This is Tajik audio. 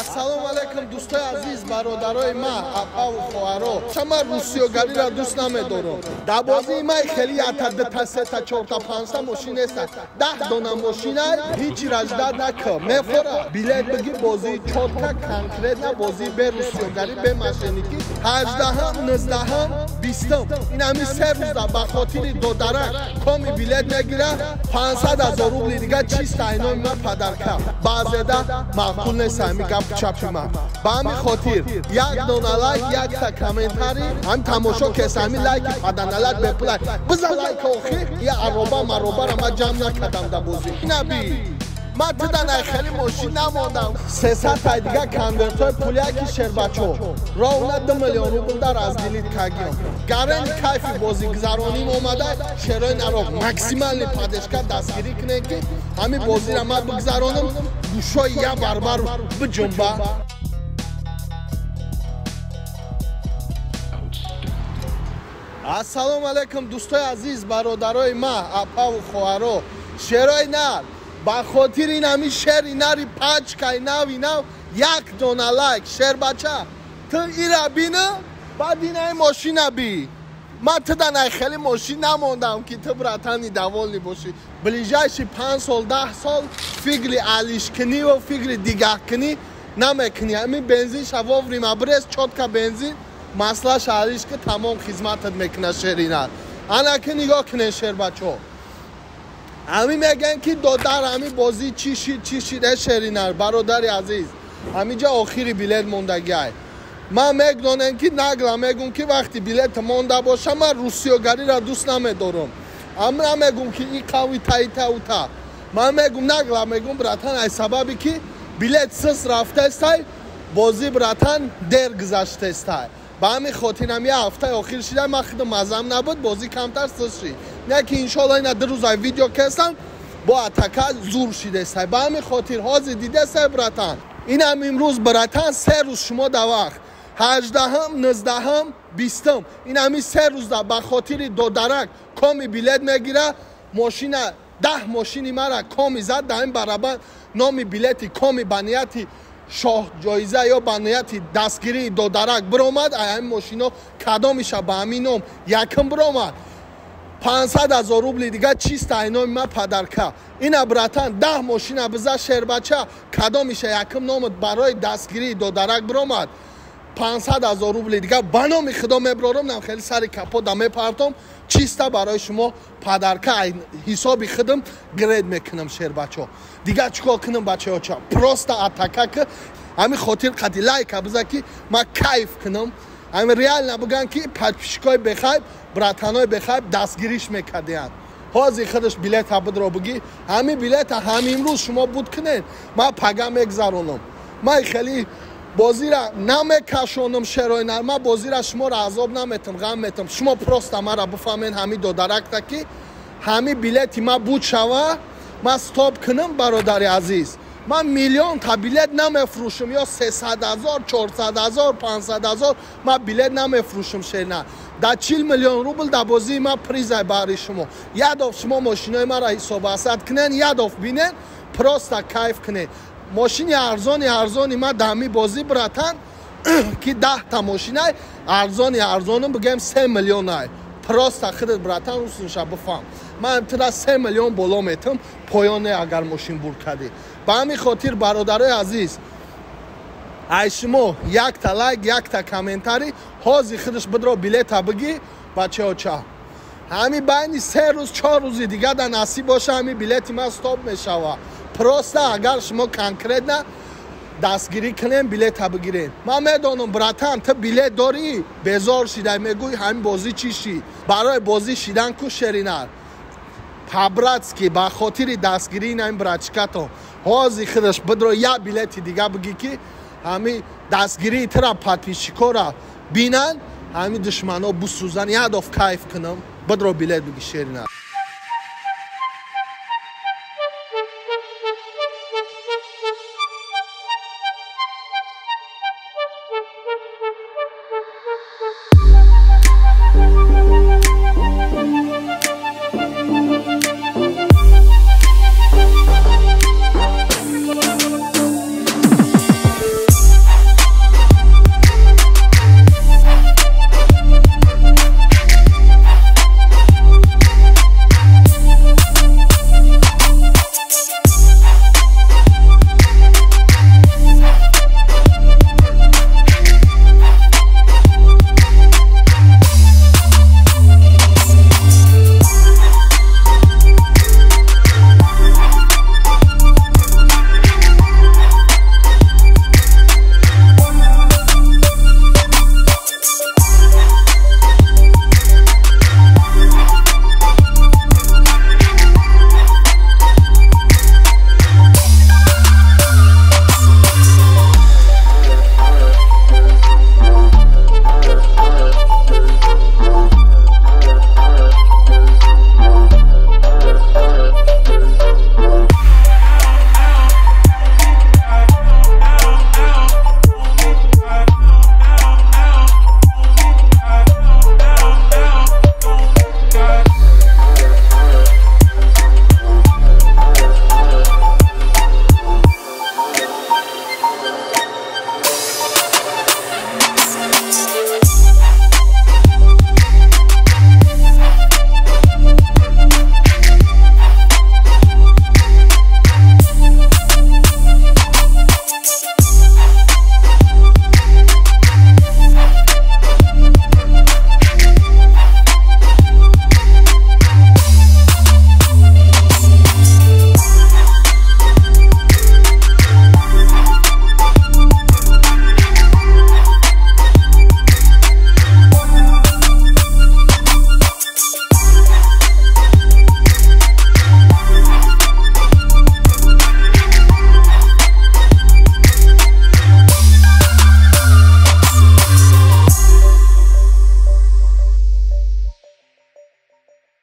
Ассалому алейкум дӯстои азиз, бародарои ман, апаву хоҳаро. Шама русиёгариро дӯст намедорам. Дар бозии ман хеле 1-2 3 4 5 мошин нест. 10 дона мошина ҳеҷ ражда накард. Мефора билет бигӣ бозии чотка конкретна бозии бе русиёгари бе мошенникӣ 18-ам 19-ам 20-ам. Ин ҳамин се рӯзда ба хотири додарак коми билет мегира 500,000 рубли дига чиста айнои ман падарка. Баъзеда маъқул нест ҳамин гап чапи ман. Ба ҳамин хотир як дона лайк, якта комментарий, ҳам тамошо кеса ҳамин лайки паданалак бепулай. Биза лайк охир, я ароба маробара ман ҷамъ накардам дар бозӣ. Инаби ман тиданай хеле мошин намондам. 300 та дига конвертои пулияки шербачо. Ровна 2 миллион рубл дар аз дилит кагиём. Гарани кайфи бозигузароним омада шерои нарок максимални падешка дастгирӣ кунем ки ҳамин бозира ман бигузаронам гӯшои я барбар биҷунба. Ассалому алейкум дӯстои азиз, бародарои ман, апаву хоҳаро. Шерои нар ба хотири ин ҳамин шери нари пачкаи нави нав як дона лайк. Шербача ту ира бина баъд инаи мошина би. Ман тиданай хеле мошин намондам ки ту братани доволни бошӣ. Ближайши 5 сол 10 сол фикри алишкуниву фикри дигаҳкунӣ намекунӣ. Ҳамин бензин шавоврима брес чотка бензин маслаш алишки тамом хизматат мекуна шери нар. Анаки нигоҳ кунед шербачо. ҳамин мегӯянд ки додар ҳамин бозӣ чӣ шид шери нар. Бародари азиз ҳаминҷа охири билет мондагиай. Ман мегдонем ки нагла мегӯм ки вақти билет монда боша ман русиёгариро дӯст намедорам. Амра мегӯм ки и қавӣ таитаута. Ман мегӯм нагла мегӯм братан ай сабаби ки билет сис рафтестай бозӣ братан дер гузаштестай. Ба ҳамин хотир ҳам я ҳафтаи охир шида ман худам мазам набуд бозӣ камтар сис шид. Не ки иншолло ина 2 рӯза видео кесам бо атака зур шидестай. Ба ҳамин хотир ҳозир дидестай братан. Ин ҳам имрӯз братан 3 рӯз шумо да вақт 18-ам 19-ам 20-ам ин ҳамин 3 рӯзда ба хотири додарак коми билет мегира. Мошина 10 мошини мара коми зад дар ин барабар номи билети коми ба нияти шоҳ-ҷоиза ё ба нияти дастгирии додарак биромад. ҳамин мошино кадомиша ба ҳамин ном якм биромад 500,000 рубли дига чиста айнои ман падарка. Ина братан 10 мошина биза шербача кадомиша якм номат барои дастгирии додарак биромад 500,000 рубли дига ба номи худо меброрам. нам хеле сари капода мепартом чиста барои шумо падарка ҳисоби худам гред мекунам шербачо. Дига чикор кунам бачаёча просто атака ки ҳамин хотир қади лайка биза ки ман кайф кунам. ҳамин реально буган ки подписчикои бехайб братанои бехайб дастгириш мекардиянд. ҳозир худаш билета бидро бигӣ. ҳамин билета ҳамин имрӯз шумо буд кунед ман пага мегзаронам. ман хеле бозира намекашонам шерои нар. ман бозира шуморо азоб наметам ғам метам. шумо просто мара бифаҳмед ҳамин додаракта ки ҳамин билети ман буд шава ман стоп кунам. бародари азиз ман миллион та билет намефурӯшам ё 300,000 400,000 500,000 ман билет намефурӯшам шена. да 40 миллион рубл да бозии ман призай баҳри шумо. ядов шумо мошинои маро ҳисобасад кунед ядов бинед просто кайф кунед. мошини арзони ман да ҳамин бозӣ братан ки 10 та мошинай арзонам бигӯем 3 миллионай. просто худат братан рӯсунша бифаҳм. ман тира 3 миллион боло метам поёне агар мошин бур кардӣ. ба ҳамин хотир бародарои азиз ай шумо якта лайк якта комментарий ҳозир худаш бидро билета бигӣ бачаёча. ҳамин байни 3 рӯз 4 рӯзи дига да насиб боша ҳамин билети ман стоп мешава. просто агар шумо конкретна дастгирӣ кунем билета бигирем. ман медонам братан ту билет дорӣ безор шидай мегӯй ҳамин бозӣ чӣ шид. барои бозӣ шидан ку шеринар по-братски ба хотири дастгирии ин братчикато ҳозир худаш бидро як билети дига бигӣ ки ҳамин дастгирии тура подписчикора бинанд ҳамин душмано бисӯзанд ядов кайф кунам. бидро билет бигӣ шеринар.